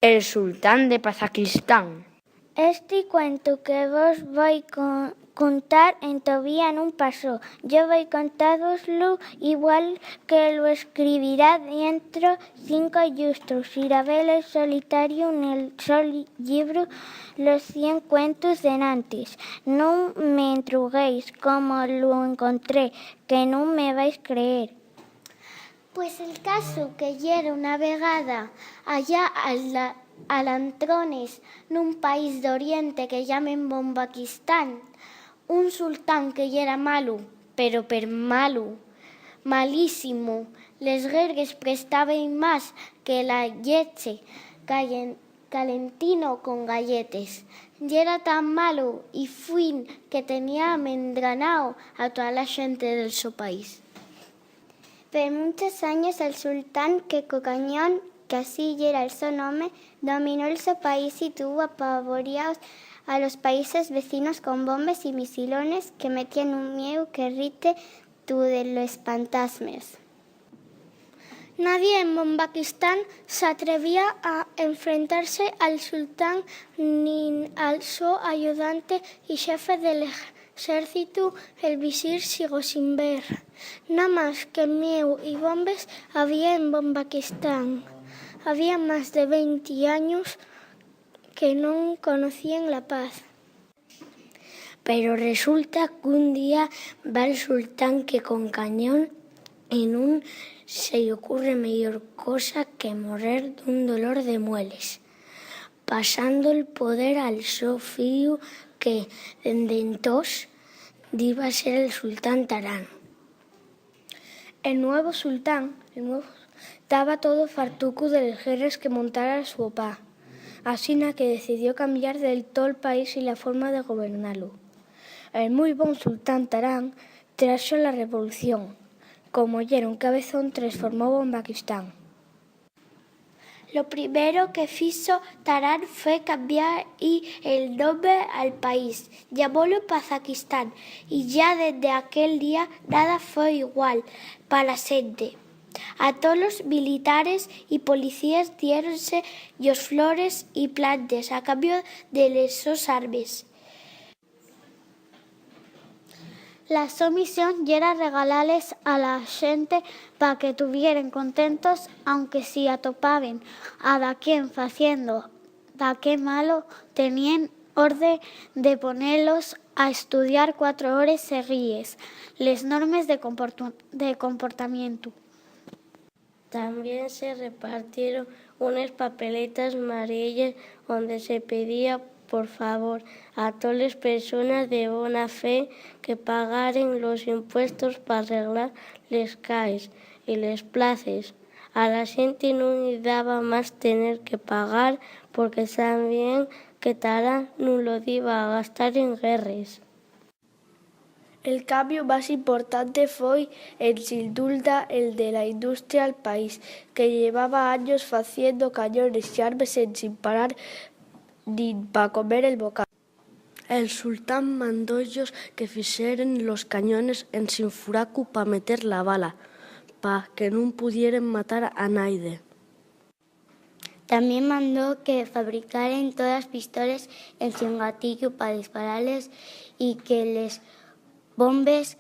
El sultán de Kazajistán. Este cuento que vos voy a contar todavía no pasó. Yo voy a contároslo igual que lo escribirá dentro 5 lustros. Irabel el solitario en el sol libro los 100 cuentos de antes. No me entruguéis como lo encontré, que no me vais a creer. Pues el caso que era una vegada allá a Lantrones, nun país de Oriente que llamen Bombaquistán, un sultán que era malo, pero malo, malísimo, les guerres prestaban más que la leche calentino con galletes. Y era tan malo y fuin que tenía amendranao a toda la gente del su país. Por muchos años el sultán Kekucañón, que así era el su nombre, dominó el su país y tuvo apavoriados a los países vecinos con bombas y misilones que metían un miedo que rite tú de los fantasmas. Nadie en Bombaquistán se atrevía a enfrentarse al sultán ni al su ayudante y jefe del ejército, el visir Sigosinber. Nada más que miedo y bombas había en Bombaquistán. Había más de 20 años que no conocían la paz. Pero resulta que un día va el sultán Kekucañón y no se le ocurre mayor cosa que morir de un dolor de mueles, pasando el poder al su filho que dende entós iba a ser el sultán Tarán. El nuevo sultán estaba todo fartuco de las guerras que montara su papá, así que decidió cambiar del todo el país y la forma de gobernarlo. El muy buen sultán Tarán trajo la revolución. Como era un cabezón, transformó Bombaquistán. Lo primero que hizo Tarán fue cambiar el nombre al país, llamólo Kazajistán, y ya desde aquel día nada fue igual para la gente. A todos los militares y policías diéronse los flores y plantas a cambio de esos armas. La su misión era regalarles a la gente para que tuvieran contentos, aunque si atopaban a daquén faciendo daqué malo, tenían orden de ponerlos a estudiar 4 horas seguidas les normas de comportamiento. También se repartieron unas papeletas amarillas donde se pedía por favor a todas las personas de buena fe que pagaran los impuestos para arreglar les calles y les plazas. A la gente no le daba más tener que pagar porque sabían que Tarán no lo iba a gastar en guerras. El cambio más importante fue sin duda el de la industria al país, que llevaba años haciendo cañones y armas sin parar ni para comer el bocado. El sultán mandó ellos que hicieran los cañones en Sinfuracu para meter la bala, para que no pudieran matar a nadie. También mandó que fabricaran todas las pistolas en sin gatillo para dispararles y que les bombes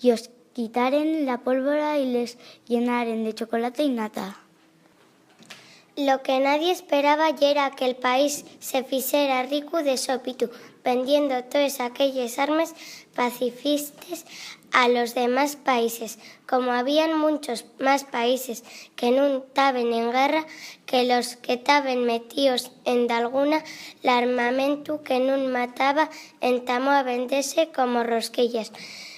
y os quitaren la pólvora y les llenaren de chocolate y nata. Lo que nadie esperaba era que el país se hiciera rico de sópitu, vendiendo todas aquellas armas pacifistas a los demás países. Como habían muchos más países que no estaban en guerra que los que estaban metidos en alguna, el armamento que no mataba entamó a venderse como rosquillas.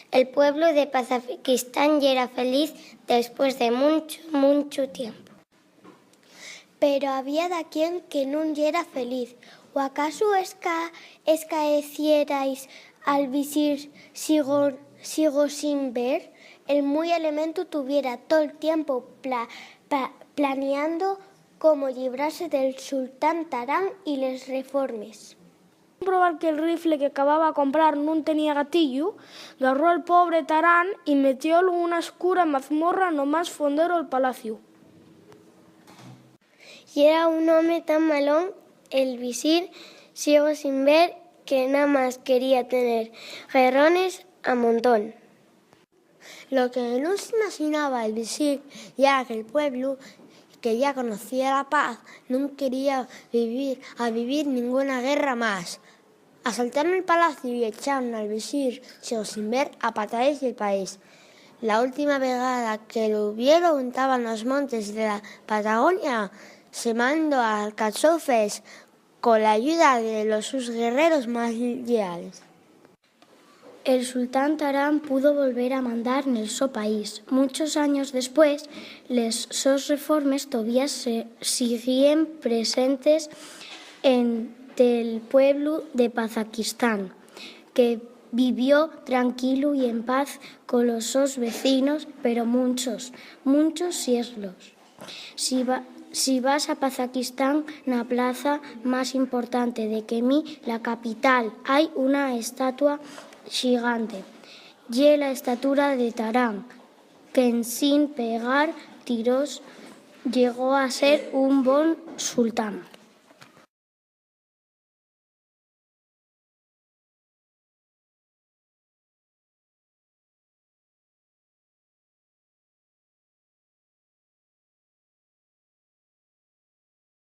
El pueblo de Kazajistán ya era feliz después de mucho tiempo. Pero había de quien que no era feliz. ¿O acaso escaecierais al visir Sigosinber? El muy elemento tuviera todo el tiempo planeando cómo librarse del sultán Tarán y las reformas. Probar que el rifle que acababa de comprar no tenía gatillo, agarró al pobre Tarán y metiólo en una oscura mazmorra no más fondero del palacio. Y era un home tan malón, el visir, ciego sin ver, que nada más quería tener guerrones a montón. Lo que no se imaginaba el visir era que el pueblo, que ya conocía la paz, no quería vivir ninguna guerra más. Asaltaron el palacio y echaron al visir, ciego sin ver, a patades del país. La última vegada que lo vieron estaban los montes de la Patagonia semando alcachofes con la ayuda de sus guerreros más leales. El sultán Tarán pudo volver a mandar en el so país. Muchos años después, les sos reformes todavía siguen presentes en el pueblo de Kazajistán, que vivió tranquilo y en paz con los sus vecinos, pero muchos siglos. Si vas a Kazajistán, en la plaza más importante de Kemi, la capital, hay una estatua gigante, y la estatua de Tarán, que sin pegar tiros llegó a ser un buen sultán.